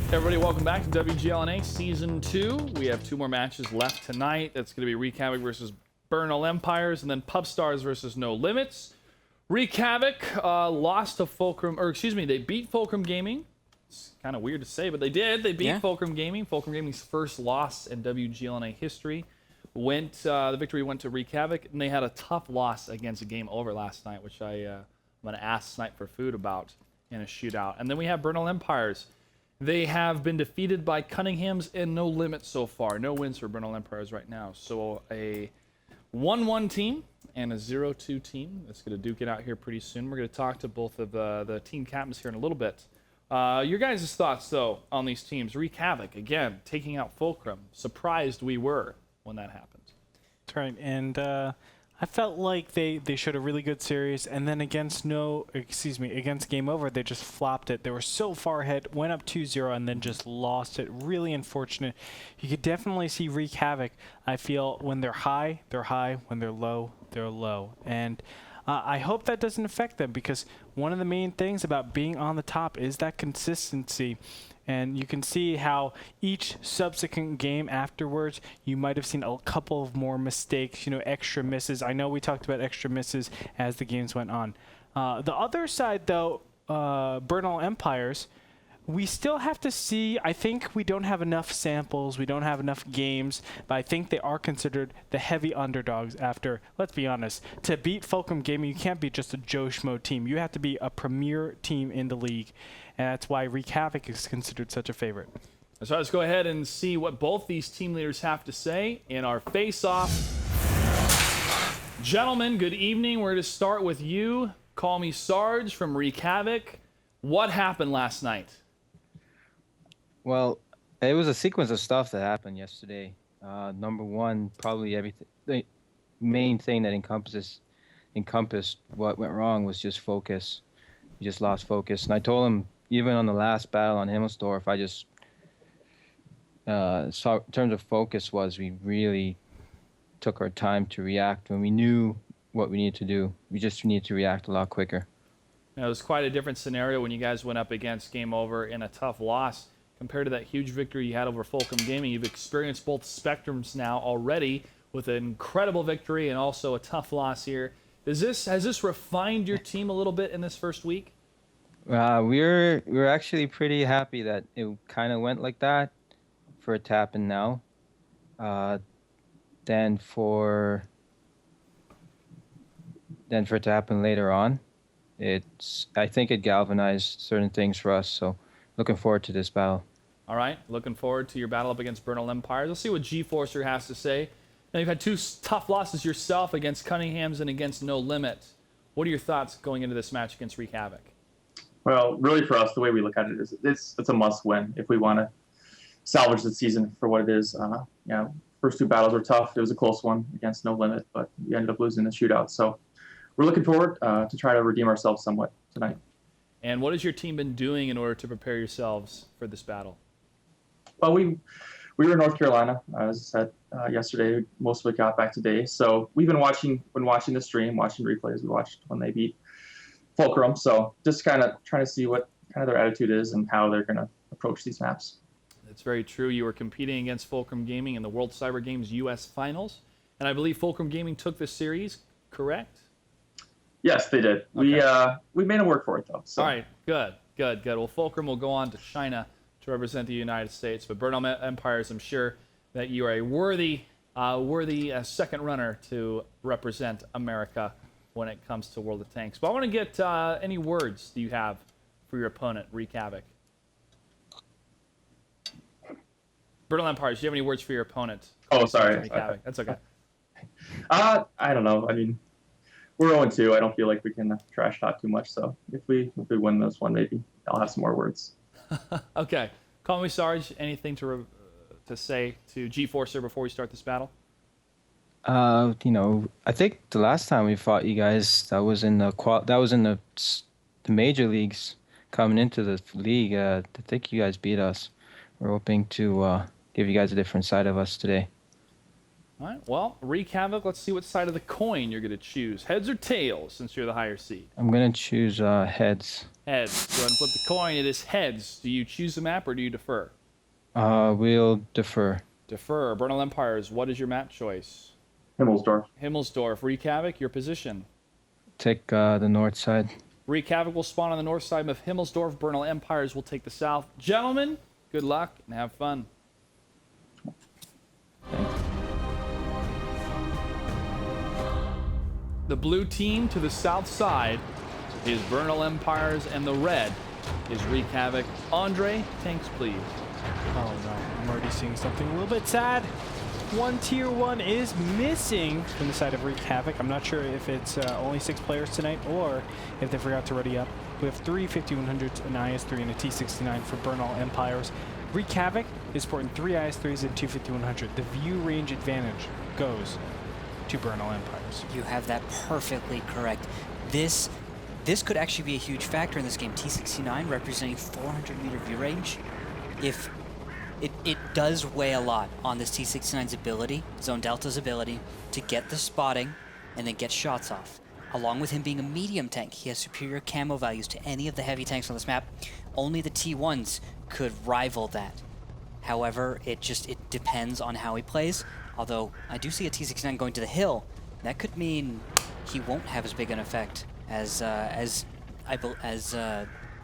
Everybody, welcome back to WGLNA Season 2. We have 2 more matches left tonight. That's going to be Wreak Havok versus Burnal Empires, and then Pub Stars versus No Limits. Wreak Havok lost to Fulcrum, or excuse me, they beat Fulcrum Gaming. It's kind of weird to say, but they did. They beat Fulcrum Gaming. Fulcrum Gaming's first loss in WGLNA history. The victory went to Wreak Havok, and they had a tough loss against Game Over last night, which I'm going to ask Snipe for Food about in a shootout. And then we have Burnal Empires. They have been defeated by Cunningham's and No Limits so far. No wins for Burnal Empires right now. So a 1-1 team and a 0-2 team that's going to duke it out here pretty soon. We're going to talk to both of the team captains here in a little bit. Your guys' thoughts, though, on these teams. Wreak Havok, again, taking out Fulcrum. Surprised we were when that happened. That's right. And I felt like they showed a really good series, and then against Game Over, they just flopped it. They were so far ahead, went up 2-0, and then just lost it. Really unfortunate. You could definitely see Wreak Havok, I feel, when they're high, they're high. When they're low, they're low. And I hope that doesn't affect them, because one of the main things about being on the top is that consistency. And you can see how each subsequent game afterwards, you might have seen a couple of more mistakes, extra misses. I know we talked about extra misses as the games went on. The other side, though, Burnal Empires, we still have to see. I think we don't have enough samples. We don't have enough games. But I think they are considered the heavy underdogs after, let's be honest, to beat Fulcrum Gaming, you can't be just a Joe Schmo team. You have to be a premier team in the league. And that's why Wreak Havok is considered such a favorite. So let's go ahead and see what both these team leaders have to say in our face-off. Gentlemen, good evening. We're going to start with you. Call me Sarge from Wreak Havok. What happened last night? Well, it was a sequence of stuff that happened yesterday. Number one, probably everything. The main thing that encompassed what went wrong was just focus. We just lost focus, and I told him even on the last battle on Himmelsdorf, I just saw in terms of focus was we really took our time to react when we knew what we needed to do. We just needed to react a lot quicker. Now, it was quite a different scenario when you guys went up against Game Over in a tough loss compared to that huge victory you had over Fulcrum Gaming. You've experienced both spectrums now already with an incredible victory and also a tough loss here. Has this refined your team a little bit in this first week? We're actually pretty happy that it kind of went like that for it to happen now. Then for it to happen later on, I think it galvanized certain things for us. So looking forward to this battle. All right, looking forward to your battle up against Burnal Empires. Let's see what G-Forcer has to say. Now, you've had 2 tough losses yourself against Cunningham's and against No Limit. What are your thoughts going into this match against Wreak Havok? Well, really for us, the way we look at it is it's a must-win if we want to salvage the season for what it is. First 2 battles were tough. It was a close one against No Limit, but we ended up losing the shootout. So we're looking forward to try to redeem ourselves somewhat tonight. And what has your team been doing in order to prepare yourselves for this battle? Well, we were in North Carolina, as I said yesterday. Most of it got back today. So we've been watching the stream, watching replays. We watched when they beat Fulcrum. So just kind of trying to see what kind of their attitude is and how they're going to approach these maps. That's very true. You were competing against Fulcrum Gaming in the World Cyber Games U.S. Finals. And I believe Fulcrum Gaming took this series, correct? Yes, they did. Okay. We made it work for it, though. So. All right, good. Well, Fulcrum will go on to China to represent the United States. But Burnal Empires, I'm sure that you are a worthy second runner to represent America when it comes to World of Tanks. But I want to get any words that you have for your opponent, Wreak Havok. Burnal Empires, do you have any words for your opponent? Oh, sorry. Wreak Havok? That's okay. I don't know. I mean, we're 0-2. I don't feel like we can trash talk too much. So if we win this one, maybe I'll have some more words. Okay. Call me Sarge. Anything to say to G-Forcer before we start this battle? I think the last time we fought you guys, that was in the major leagues coming into the league. I think you guys beat us. We're hoping to give you guys a different side of us today. All right. Well, Wreak Havok, let's see what side of the coin you're going to choose. Heads or tails, since you're the higher seed? I'm going to choose heads. Heads. Go ahead and flip the coin. It is heads. Do you choose the map or do you defer? We'll defer. Defer. Bernal Empires, what is your map choice? Himmelsdorf. Himmelsdorf. Wreak Havok, your position. Take the north side. Wreak Havok will spawn on the north side of Himmelsdorf. Bernal Empires will take the south. Gentlemen, good luck and have fun. Thanks. The blue team to the south side is Bernal Empires, and the red is Wreak Havok. Andre, tanks, please. Oh no, I'm already seeing something a little bit sad. One tier 1 is missing from the side of Wreak Havok. I'm not sure if it's only 6 players tonight or if they forgot to ready up. We have 3 5100s, an IS-3, and a T-69 for Bernal Empires. Wreak Havok is sporting 3 IS-3s and 2 5100. The view range advantage goes to Bernal Empires. You have that perfectly correct. This could actually be a huge factor in this game. T-69 representing 400-meter view range. If it does weigh a lot on this T-69's ability, Zone Delta's ability, to get the spotting and then get shots off. Along with him being a medium tank, he has superior camo values to any of the heavy tanks on this map. Only the T1s could rival that. However, it depends on how he plays. Although I do see a T-69 going to the hill, that could mean he won't have as big an effect as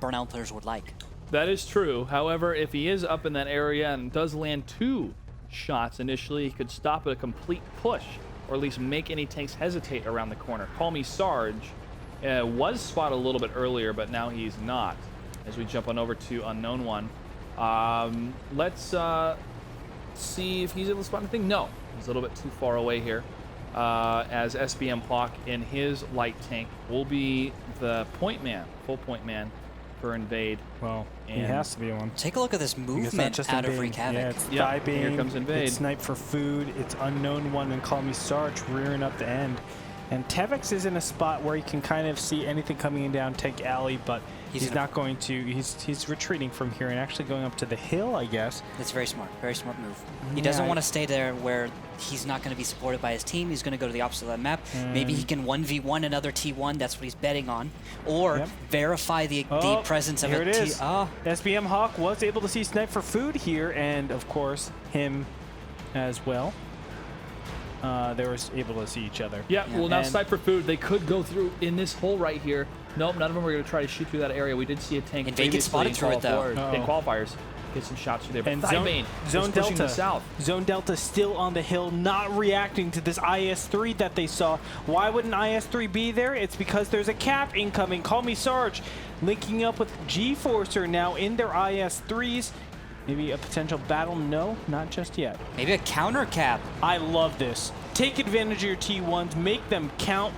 Bernal players would like. That is true. However, if he is up in that area and does land 2 shots initially, he could stop a complete push, or at least make any tanks hesitate around the corner. Call Me Sarge was spotted a little bit earlier, but now he's not. As we jump on over to Unknown One. Let's see if he's able to spot anything. No, he's a little bit too far away here. As SBM Hawk in his light tank will be the point man, full point man for Invade. Well, he And- has to be one. Take a look at this Because not movement just out of Invade. Wreak Havok. Yeah, it's Yeah, thigh beam, here comes Invade. it's Snipe for Food, it's Unknown One, and Call Me Sarge rearing up the end. And Tevex is in a spot where he can kind of see anything coming in down Tank Alley, but he's not going to. He's retreating from here and actually going up to the hill, I guess. That's very smart move. He doesn't want to stay there where he's not going to be supported by his team. He's going to go to the opposite of that map. Maybe he can 1v1 another T1. That's what he's betting on. Or verify the presence of here a it T. is. SBM Hawk was able to see Snipe for Food here, and of course him as well. They were able to see each other. Yeah, well, now And- Snipe for Food, they could go through in this hole right here. Nope, none of them were going to try to shoot through that area. We did see a tank And they get previously spotted through it, though. in qualifiers. Get some shots through there. But And Thybane Zone is pushing Delta, the south. Zone Delta still on the hill, not reacting to this IS-3 that they saw. Why would an IS-3 be there? It's because there's a cap incoming. Call Me Sarge, linking up with G-Forcer now in their IS-3s. Maybe a potential battle? No, not just yet. Maybe a counter cap. I love this. Take advantage of your T1s, make them count,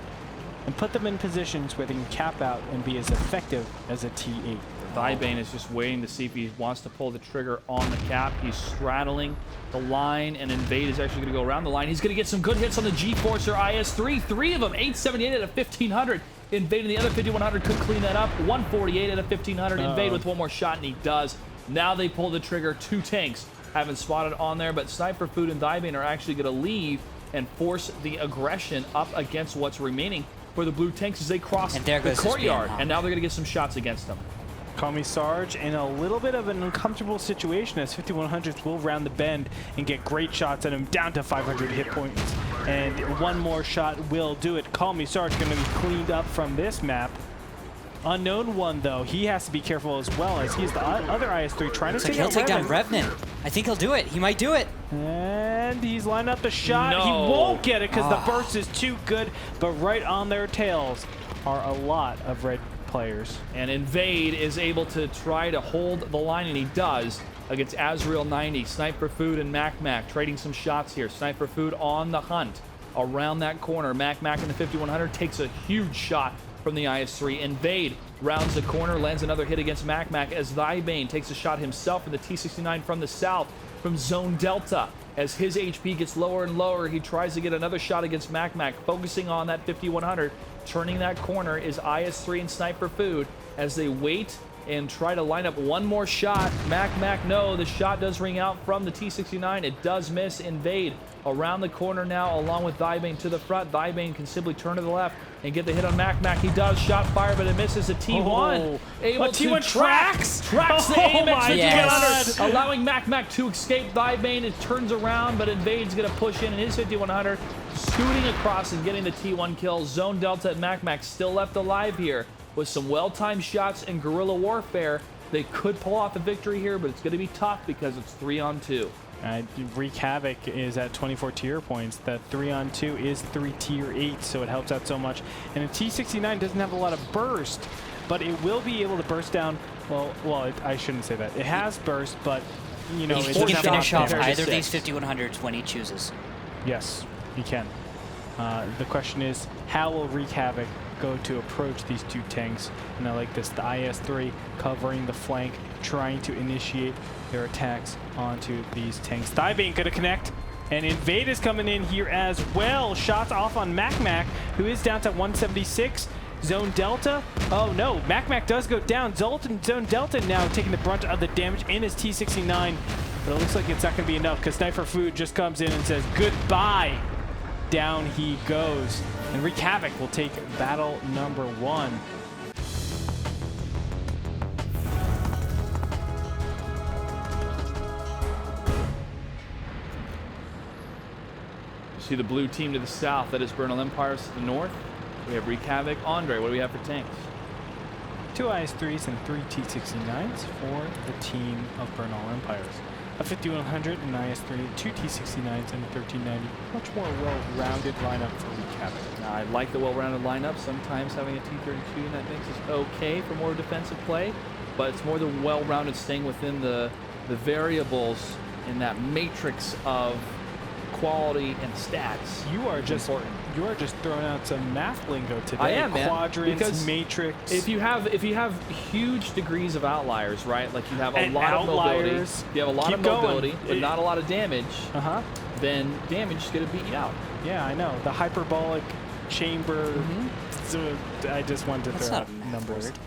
and put them in positions where they can cap out and be as effective as a T8. Thybane is just waiting to see if he wants to pull the trigger on the cap. He's straddling the line, and Invade is actually going to go around the line. He's going to get some good hits on the G-Forcer IS-3. 3 of them, 878 out of 1,500. Invade in the other 5,100 could clean that up. 148 out of 1,500. Invade with one more shot, and he does. Now they pull the trigger. 2 tanks haven't spotted on there, but Snipe for Food and Thybane are actually going to leave and force the aggression up against what's remaining for the blue tanks as they cross And there the goes courtyard. SBM. And now they're going to get some shots against them. Call Me Sarge in a little bit of an uncomfortable situation as 5100s will round the bend and get great shots at him down to 500 hit points. And one more shot will do it. Call Me Sarge going to be cleaned up from this map. Unknown One, though, he has to be careful as well as he's the other IS-3 trying to So take he'll out take down Revan. Revenant. I think he'll do it. He might do it. And he's lined up the shot. He No. won't get it because the burst is too good. But right on their tails are a lot of red players. And Invade is able to try to hold the line, and he does against Azrael 90. Snipe for Food and Mac trading some shots here. Snipe for Food on the hunt around that corner. Mac in the 5100 takes a huge shot from the IS-3. Invade rounds the corner, lands another hit against Mac as Thybane takes a shot himself in the T-69 from the south from Zone Delta. As his HP gets lower and lower, he tries to get another shot against Mac, focusing on that 5100. Turning that corner is IS-3 and Snipe for Food as they wait and try to line up one more shot. Mac, no, the shot does ring out from the T-69. It does miss. Invade around the corner now, along with Thybane to the front. Thybane can simply turn to the left and get the hit on Mac. He does shot fire, but it misses. A T1 able to T1 tracks the AMX 5100, yes. allowing Mac to escape Thybane. It turns around, but Invade's gonna push in his 5100, scooting across and getting the T1 kill. Zone Delta and Mac still left alive here with some well-timed shots and guerrilla warfare. They could pull off a victory here, but it's gonna be tough because it's 3-on-2. Wreak Havok is at 24 tier points. That 3-on-2 is 3 tier 8, so it helps out so much. And a T-69 doesn't have a lot of burst, but it will be able to burst down. I shouldn't say that. It has burst, but you know, He it can doesn't have finish a lot off of either of burst. these 5100s when he chooses. Yes, he can. The question is, how will Wreak Havok go to approach these two tanks? And I like this, the IS-3 covering the flank, trying to initiate their attacks onto these tanks. Thybane gonna connect, and Invade is coming in here as well. Shots off on Mac, who is down to 176. Zone Delta, oh no, Mac does go down. Zone Delta now taking the brunt of the damage in his T-69, but it looks like it's not gonna be enough because Sniper Food just comes in and says goodbye. Down he goes, and Wreak Havok will take battle number 1. You see the blue team to the south, that is Bernal Empires to the north. We have Wreak Havok. Andre, what do we have for tanks? 2 IS-3s and 3 T-69s for the team of Bernal Empires. A 5100, an IS-3, 2 T-69s, and a 1390. Much more well-rounded lineup for Wreak Havok. Now, I like the well-rounded lineup. Sometimes having a T-32 in that mix is okay for more defensive play, but it's more the well-rounded, staying within the variables in that matrix of quality and stats. You are just throwing out some math lingo today. I am, man. Quadrants, Because matrix. If you have huge degrees of outliers, right? Like you have a lot of mobility, you have a lot of mobility, but not a lot of damage. Then damage is gonna beat you out. Yeah, I know. The hyperbolic chamber. So I just wanted to That's throw not out a math numbers. word.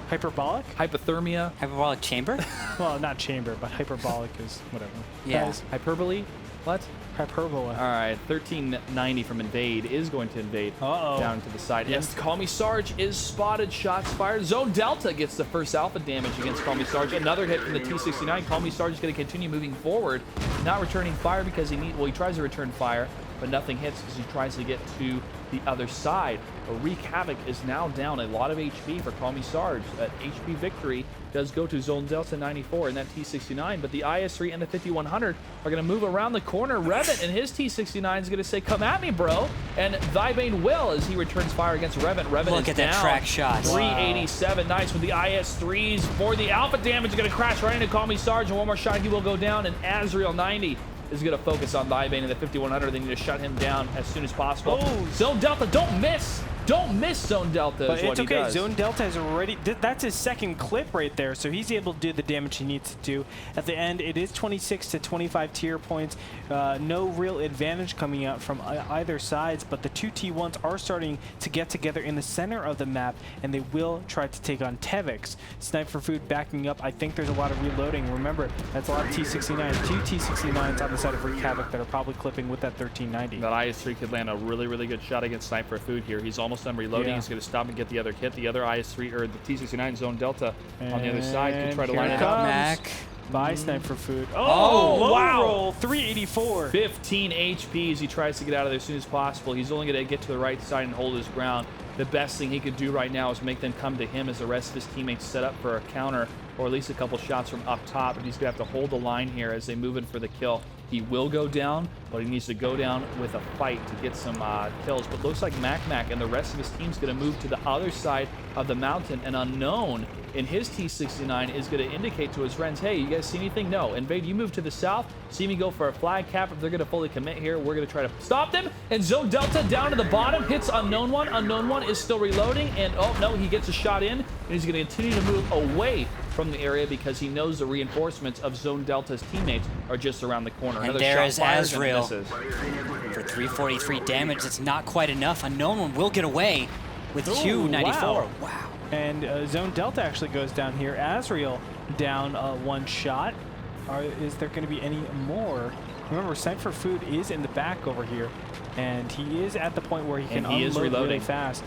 Hyperbolic? Hypothermia, Hyperbolic chamber? Well, not chamber, but hyperbolic is whatever. Yeah. Guys, hyperbole. What? hyperbola. All right, 1390 from Invade is going to invade down to the side. Yes, Call Me Sarge is spotted. Shots fired. Zone Delta gets the first alpha damage against Call Me Sarge. Another hit from the T-69. Call Me Sarge is going to continue moving forward, not returning fire because he tries to return fire, but nothing hits because he tries to get to the other side. Wreak Havok is now down a lot of HP for Call Me Sarge. That HP victory does go to Zone Delta 94 and that T-69, but the IS-3 and the 5100 are going to move around the corner. Revit and his T-69 is going to say, come at me, bro. And Thybane will as he returns fire against Revit. Revit Look is at down. that track shot. 387. Nice with the IS-3s for the alpha damage. Going to crash right into Call Me Sarge, and one more shot, he will go down. And Azrael 90 is going to focus on Thybane and the 5100. They need to shut him down as soon as possible. Zone Delta, don't miss. Don't miss Zone Delta. But is what it's okay. He does. Zone Delta has already. That's his second clip right there, so he's able to do the damage he needs to do. At the end, it is 26 to 25 tier points. No real advantage coming out from either sides, but the two T1s are starting to get together in the center of the map, and they will try to take on Tevix. Sniper Food backing up. I think there's a lot of reloading. Remember, that's a lot of T-69s. Two T-69s on the side of Wreak Havok that are probably clipping with that 1390. That IS-3 could land a really, really good shot against Sniper Food here. He's almost done reloading. Yeah. He's going to stop and get the other hit. The other IS-3, or the T-69 Zone Delta on the other side could try to line it up. Mac. Bye, Sniper Food. Oh, low wow. roll, 384. 15 HP as he tries to get out of there as soon as possible. He's only going to get to the right side and hold his ground. The best thing he could do right now is make them come to him as the rest of his teammates set up for a counter, or at least a couple shots from up top. But he's going to have to hold the line here as they move in for the kill. He will go down, but he needs to go down with a fight to get some kills. But looks like Mac and the rest of his team's going to move to the other side of the mountain. And Unknown in his T-69 is going to indicate to his friends, hey, you guys see anything? No. Invade, you move to the south. See me go for a flag cap. If they're going to fully commit here, we're going to try to stop them. And Zone Delta down to the bottom, hits Unknown One. Unknown One is still reloading. And oh, no, he gets a shot in. And he's going to continue to move away from the area because he knows the reinforcements of Zone Delta's teammates are just around the corner. And Another there shot is fires and Azrael. misses. For 343 damage, it's not quite enough. Unknown One will get away with Ooh, 294. wow. Wow. And Zone Delta actually goes down here. Azrael down 1 shot. Is there going to be any more? Remember, Sniper Food is in the back over here, and he is at the point where he can unload really fast.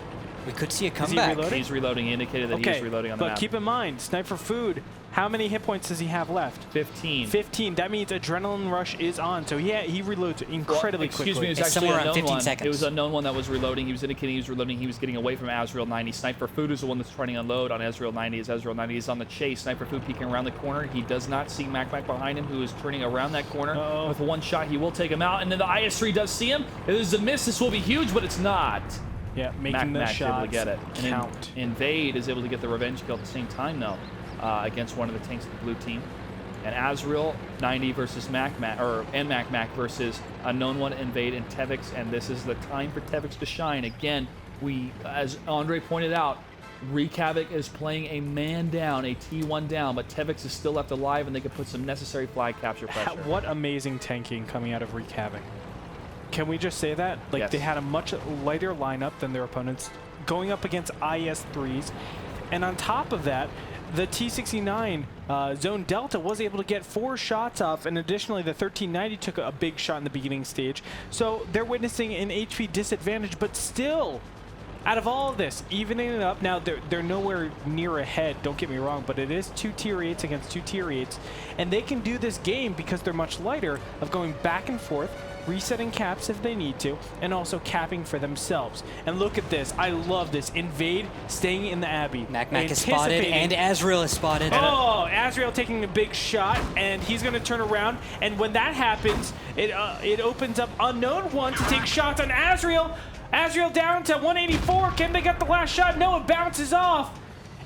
We could see a Is comeback. he reloading? He's reloading. He indicated that he's reloading on the map. But keep in mind, Sniper Food, how many hit points does he have left? 15. 15. That means Adrenaline Rush is on. So yeah, he reloads incredibly Excuse me, quickly. it was It's actually somewhere a around known 15 one. seconds. It was a known one that was reloading. He was indicating he was reloading. He was getting away from Azrael 90. Sniper Food is the one that's trying to unload on Azrael 90. As Azrael 90 is on the chase. Sniper Food peeking around the corner. He does not see Mac behind him, who is turning around that corner. With 1 shot, he will take him out. And then the IS-3 does see him. If this is a miss, this will be huge, but it's not. Yeah, making the Mac's able shots to get it. And count. Invade is able to get the revenge kill at the same time, though, against one of the tanks of the blue team. And Azrael 90 versus Mac versus a known one, Invade, and Tevix. And this is the time for Tevix to shine. Again, as Andre pointed out, Wreak Havok is playing a man down, a T1 down, but Tevix is still left alive, and they can put some necessary flag capture pressure. What amazing tanking coming out of Wreak Havok. Can we just say that? Like, Yes. they had a much lighter lineup than their opponents, going up against IS-3s. And on top of that, the T-69 Zone Delta was able to get 4 shots off, and additionally the 1390 took a big shot in the beginning stage. So they're witnessing an HP disadvantage, but still, out of all of this, evening it up. Now, they're nowhere near ahead, don't get me wrong, but it is 2 tier 8s against 2 tier 8s. And they can do this game because they're much lighter, of going back and forth, resetting caps if they need to, and also capping for themselves. And look at this. I love this. Invade staying in the Abbey. Mac is spotted, and Azrael is spotted. Oh, Azrael taking a big shot, and he's going to turn around. And when that happens, it opens up Unknown One to take shots on Azrael. Azrael down to 184. Can they get the last shot? No, it bounces off.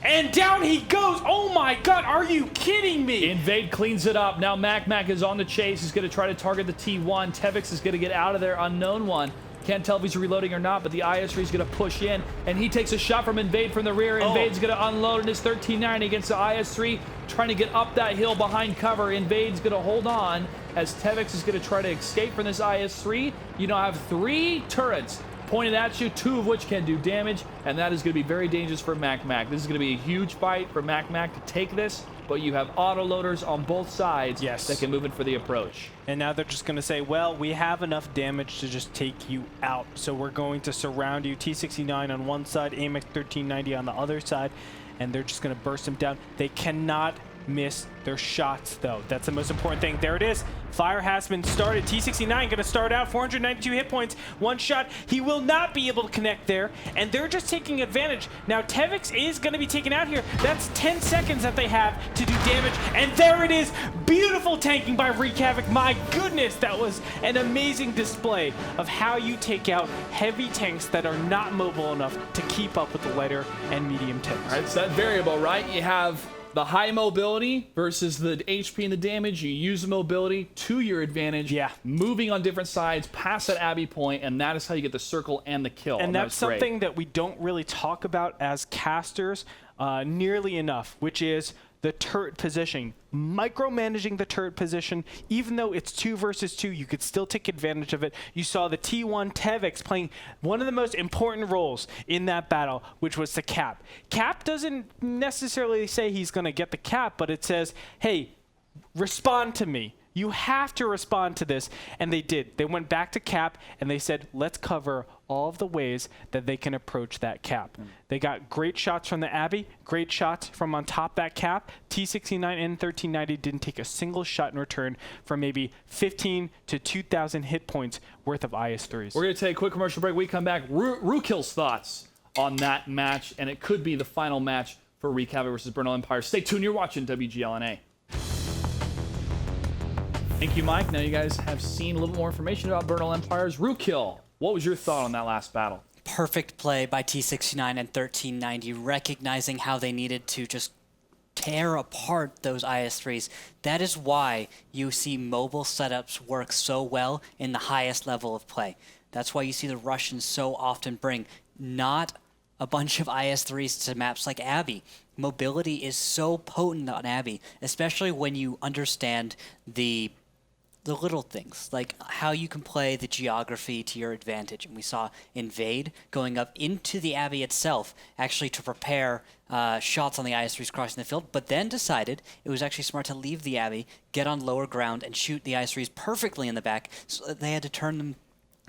And down he goes. Oh my God, are you kidding me? Invade cleans it up. Now Mac is on the chase. He's going to try to target the T1. Tevix is going to get out of there. Unknown one. Can't tell if he's reloading or not, but the IS-3 is going to push in, and he takes a shot from Invade from the rear. Invade's going to unload in his 1390 against the IS-3, trying to get up that hill behind cover. Invade's going to hold on as Tevix is going to try to escape from this IS-3. You now have 3 turrets pointed at you, 2 of which can do damage, and that is going to be very dangerous for Mac. This is going to be a huge fight for Mac to take this, but you have autoloaders on both sides that can move in for the approach. And now they're just going to say, well, we have enough damage to just take you out, so we're going to surround you. T-69 on one side, AMX 1390 on the other side, and they're just going to burst them down. They cannot miss their shots, though. That's the most important thing. There it is. Fire has been started. T-69 going to start out 492 hit points. 1 shot. He will not be able to connect there, and they're just taking advantage. Now, Tevix is going to be taken out here. That's 10 seconds that they have to do damage, and there it is. Beautiful tanking by Wreak Havok. My goodness, that was an amazing display of how you take out heavy tanks that are not mobile enough to keep up with the lighter and medium tanks. All right, it's that variable, right? You have the high mobility versus the HP and the damage. You use the mobility to your advantage. Yeah. Moving on different sides past that Abbey point, and that is how you get the circle and the kill. And that's great. something that we don't really talk about as casters nearly enough, which is the turret positioning. Micromanaging the turret position, even though it's 2 versus 2, you could still take advantage of it. You saw the T1 Tevix playing one of the most important roles in that battle, which was the cap. Cap doesn't necessarily say he's going to get the cap, but it says, hey, respond to me. You have to respond to this. And they did. They went back to cap and they said, let's cover all of the ways that they can approach that cap. They got great shots from the Abbey, great shots from on top that cap. T-69 and 1390 didn't take a single shot in return for maybe 15 to 2,000 hit points worth of IS-3s. We're going to take a quick commercial break. We come back. Rookill's thoughts on that match, and it could be the final match for Wreak Havok versus Bernal Empire. Stay tuned. You're watching WGLNA. Thank you, Mike. Now you guys have seen a little more information about Bernal Empire's Rookill. What was your thought on that last battle? Perfect play by T-69 and 1390, recognizing how they needed to just tear apart those IS-3s. That is why you see mobile setups work so well in the highest level of play. That's why you see the Russians so often bring not a bunch of IS-3s to maps like Abbey. Mobility is so potent on Abbey, especially when you understand the the little things, like how you can play the geography to your advantage. And we saw Invade going up into the Abbey itself, actually to prepare shots on the IS-3s crossing the field, but then decided it was actually smart to leave the Abbey, get on lower ground, and shoot the IS-3s perfectly in the back, so that they had to turn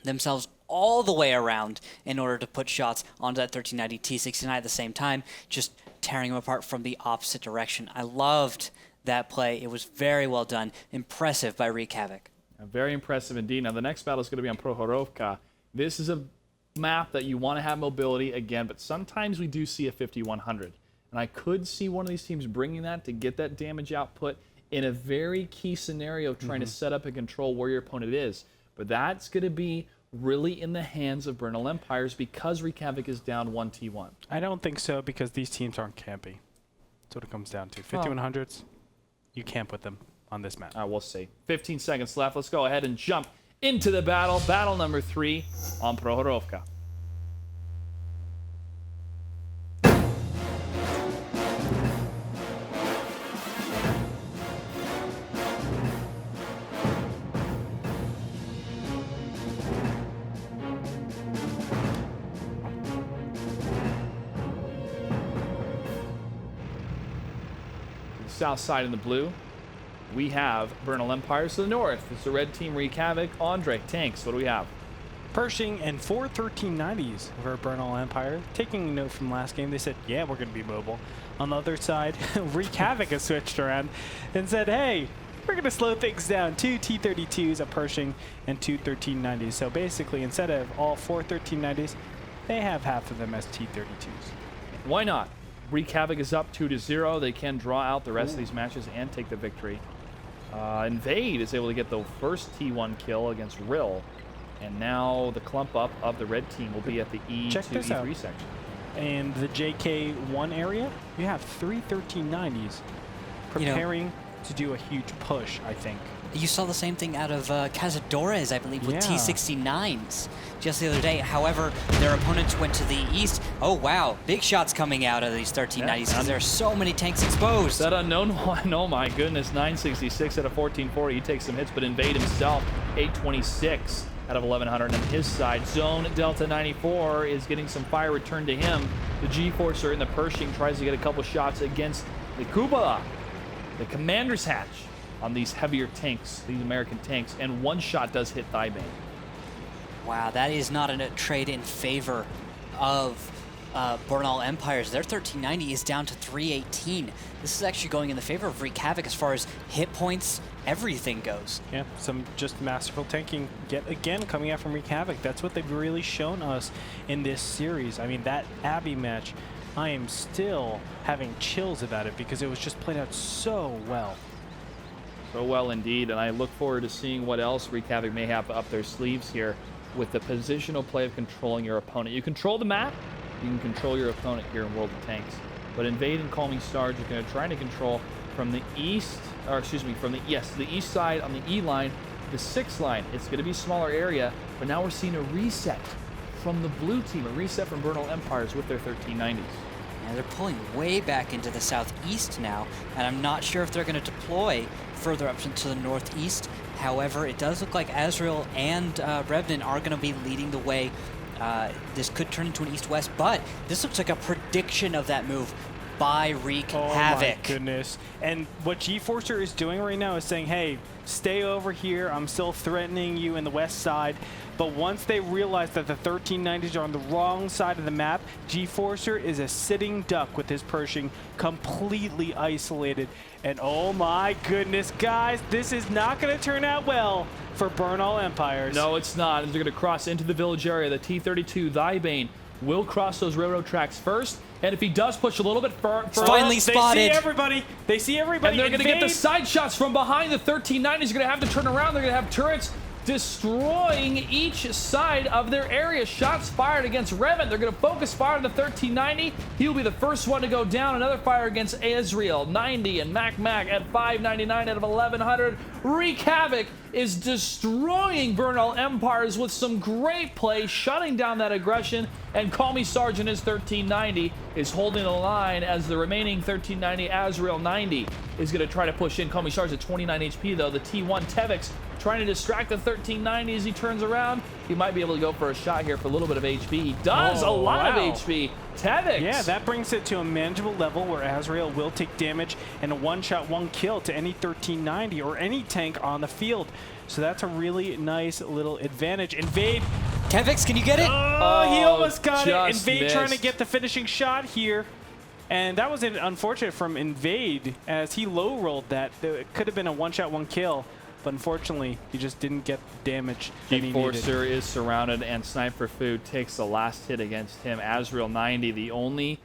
themselves all the way around in order to put shots onto that 1390 T-69 at the same time, just tearing them apart from the opposite direction. I loved that play. It was very well done. Impressive by Wreak Havok. Very impressive indeed. Now, the next battle is going to be on Prohorovka. This is a map that you want to have mobility again, but sometimes we do see a 5100. And I could see one of these teams bringing that to get that damage output in a very key scenario, trying to set up and control where your opponent is. But that's going to be really in the hands of Bernal Empires because Wreak Havok is down 1T1. I don't think so, because these teams aren't campy. That's what it comes down to. 5100s, you camp with them on this map. We'll see. 15 seconds left. Let's go ahead and jump into the battle. Battle number 3 on Prohorovka. South side in the blue, we have Bernal Empires. To the north, it's the red team, Wreak Havok. Andre, tanks, what do we have? Pershing and 4 1390s for Bernal Empire. Taking a note from last game, they said, yeah, we're going to be mobile. On the other side, Wreak Havok has switched around and said, hey, we're going to slow things down. 2 T-32s, a Pershing, and 2 1390s. So basically, instead of all 4 1390s, they have half of them as T-32s. Why not? Wreak Havok is up 2-0. They can draw out the rest of these matches and take the victory. Invade is able to get the first T1 kill against Rill. And now the clump up of the red team will be at the E to E3 section. And the JK1 area, you have 3 1390s preparing to do a huge push, I think. You saw the same thing out of Cazadores, I believe, with T-69s just the other day. However, their opponents went to the east. Oh, wow. Big shots coming out of these 1390s because there are so many tanks exposed. That unknown one, oh my goodness, 966 out of 1440. He takes some hits, but Invade himself, 826 out of 1100 on his side. Zone Delta 94 is getting some fire returned to him. The G-Forcer in the Pershing tries to get a couple shots against the Kubala, the Commander's Hatch, on these heavier tanks, these American tanks, and one shot does hit Thighbane. Wow, that is not a trade in favor of Bernal Empires. Their 1390 is down to 318. This is actually going in the favor of Wreak Havok as far as hit points, everything goes. Yeah, some just masterful tanking yet again coming out from Wreak Havok. That's what they've really shown us in this series. I mean, that Abbey match, I am still having chills about it because it was just played out so well. So well indeed, and I look forward to seeing what else Wreak Havok may have up their sleeves here with the positional play of controlling your opponent. You control the map, you can control your opponent here in World of Tanks. But Invade and Calming Stars, you're going to try to control from the east, or excuse me, from the east side on the E line, the 6 line. It's going to be a smaller area, but now we're seeing a reset from the blue team, a reset from Bernal Empires with their 1390s. And they're pulling way back into the southeast now, and I'm not sure if they're going to deploy further up into the northeast. However, it does look like Azrael and Revenant are going to be leading the way. This could turn into an east-west, but this looks like a prediction of that move by Wreak Havok. Oh my goodness. And what G-Forcer is doing right now is saying, hey, stay over here. I'm still threatening you in the west side. But once they realize that the 1390s are on the wrong side of the map, G-Forcer is a sitting duck with his Pershing completely isolated. And oh my goodness, guys, this is not going to turn out well for Bernal Empires. No, it's not. They're going to cross into the village area. The T-32, Thighbane, will cross those railroad tracks first. And if he does push a little bit further, finally spotted. They see everybody. They see everybody. And they're going to get the side shots from behind. The 1390s are going to have to turn around. They're going to have turrets destroying each side of their area. Shots fired against Revan. They're going to focus fire on the 1390. He will be the first one to go down. Another fire against Azrael, 90, and Mac at 599 out of 1100. Wreak Havok is destroying Bernal Empires with some great play, shutting down that aggression, and Call Me Sergeant, his 1390, is holding the line as the remaining 1390 Azrael 90 is going to try to push in. Komisar's at 29 HP, though. The T1 Tevix trying to distract the 1390 as he turns around. He might be able to go for a shot here for a little bit of HP. He does a lot of HP. Tevix. Yeah, that brings it to a manageable level where Azrael will take damage and a one-shot, one-kill to any 1390 or any tank on the field. So that's a really nice little advantage. Invade. Tevix, can you get it? Oh, he almost got it. just Invade trying to missed. get the finishing shot here. And that was unfortunate from Invade as he low rolled that. It could have been a one-shot, one-kill. But unfortunately, he just didn't get the damage that he needed. Forcer is surrounded, and Sniper Food takes the last hit against him. Azrael 90, the only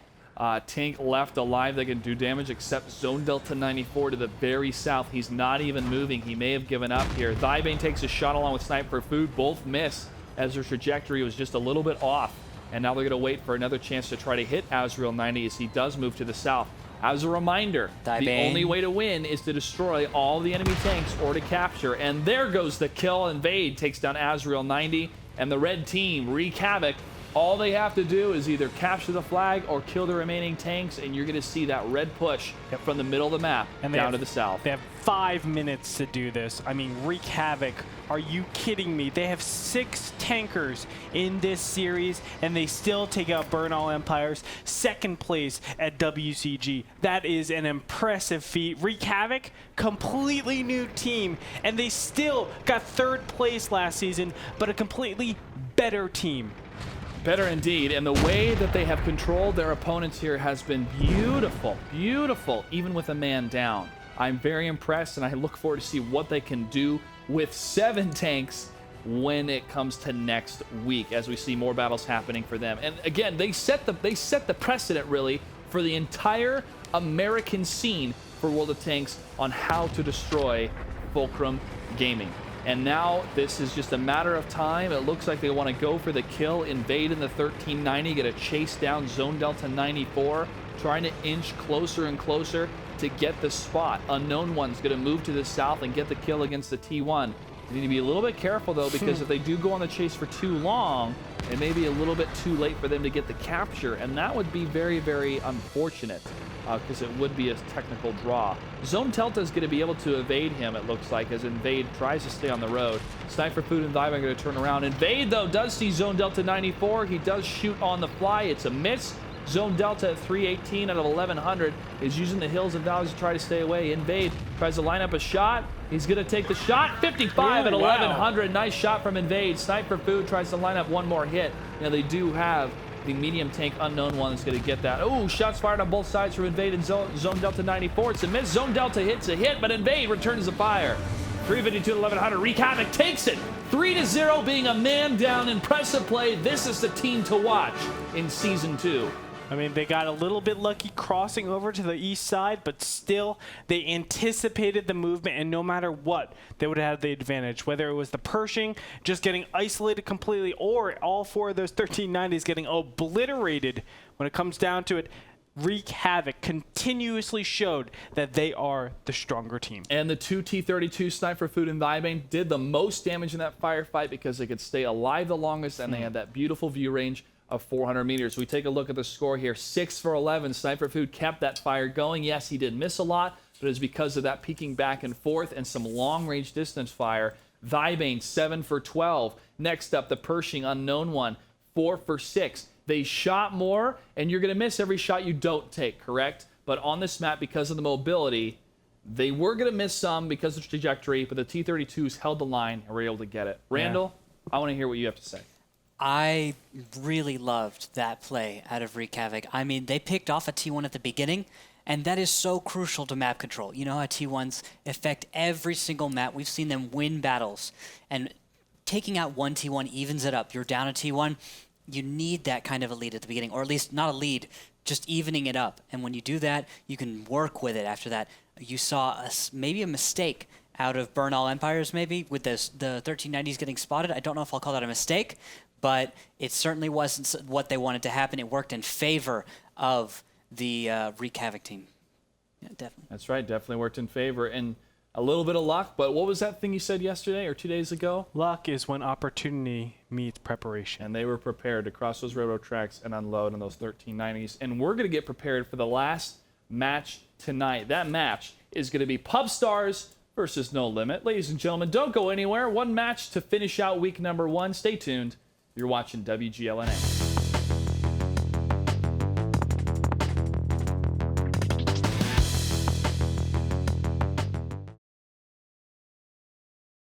tank left alive that can do damage except Zone Delta 94 to the very south. He's not even moving. He may have given up here. Thybane takes a shot along with Sniper Food. Both miss as their trajectory was just a little bit off. And now they're going to wait for another chance to try to hit Azrael 90 as he does move to the south. As a reminder, the Thybane. only way to win is to destroy all the enemy tanks or to capture. And there goes the kill. Invade takes down Azrael 90. And the red team, Wreak Havok, all they have to do is either capture the flag or kill the remaining tanks. And you're going to see that red push from the middle of the map And down to the south. They have 5 minutes to do this. I mean, Wreak Havok, are you kidding me? They have 6 tankers in this series, and they still take out Burn All Empires, second place at WCG. That is an impressive feat. Wreak Havok, completely new team, and they still got 3rd place last season, but a completely better team. Better indeed, and the way that they have controlled their opponents here has been beautiful, beautiful, even with a man down. I'm very impressed, and I look forward to see what they can do with 7 tanks when it comes to next week, as we see more battles happening for them. And again, they set the precedent really for the entire American scene for World of Tanks on how to destroy Fulcrum Gaming. And now this is just a matter of time. It looks like they want to go for the kill, invade in the 1390, get a chase down Zone Delta 94, trying to inch closer and closer to get the spot. Unknown One's going to move to the south and get the kill against the T1. You need to be a little bit careful, though, because if they do go on the chase for too long, it may be a little bit too late for them to get the capture, and that would be very, very unfortunate because it would be a technical draw. Zone Delta is going to be able to evade him, it looks like, as Invade tries to stay on the road. Sniper Food and Thybane are going to turn around. Invade, though, does see Zone Delta 94. He does shoot on the fly. It's a miss. Zone Delta at 318 out of 1100 is using the hills and valleys to try to stay away. Invade tries to line up a shot. He's going to take the shot. 55 at 1100. Wow. Nice shot from Invade. Sniper Food tries to line up one more hit. Now they do have the medium tank Unknown One that's going to get that. Oh, shots fired on both sides from Invade and Zone Delta 94. It's a miss. Zone Delta hits a hit, but Invade returns the fire. 352 to 1100. Wreak Havok takes it. 3-0, being a man down. Impressive play. This is the team to watch in Season 2. I mean, they got a little bit lucky crossing over to the east side, but still, they anticipated the movement, and no matter what, they would have the advantage. Whether it was the Pershing just getting isolated completely, or all 4 of those 1390s getting obliterated. When it comes down to it, Wreak Havok continuously showed that they are the stronger team. And the 2 T-32 Sniper Food and Thybane did the most damage in that firefight because they could stay alive the longest, and they had that beautiful view range of 400 meters. We take a look at the score here. 6 for 11. Sniper Food kept that fire going. Yes, he did miss a lot, but it's because of that peeking back and forth and some long-range distance fire. Thybane, 7 for 12. Next up, the Pershing Unknown One, 4 for 6. They shot more, and you're going to miss every shot you don't take, correct? But on this map, because of the mobility, they were going to miss some because of the trajectory, but the T-32s held the line and were able to get it. Randall, I want to hear what you have to say. I really loved that play out of Wreak Havok. I mean, they picked off a T1 at the beginning, and that is so crucial to map control. You know how T1s affect every single map. We've seen them win battles, and taking out one T1 evens it up. You're down a T1, you need that kind of a lead at the beginning, or at least not a lead, just evening it up. And when you do that, you can work with it after that. You saw maybe a mistake out of Burn All Empires, maybe, with the 1390s getting spotted. I don't know if I'll call that a mistake, but it certainly wasn't what they wanted to happen. It worked in favor of the Wreak Havok team. Yeah, definitely. That's right, definitely worked in favor. And a little bit of luck, but what was that thing you said yesterday or 2 days ago? Luck is when opportunity meets preparation. And they were prepared to cross those railroad tracks and unload on those 1390s. And we're going to get prepared for the last match tonight. That match is going to be Pub Stars versus No Limit. Ladies and gentlemen, don't go anywhere. One match to finish out week number 1. Stay tuned. You're watching WGLNA.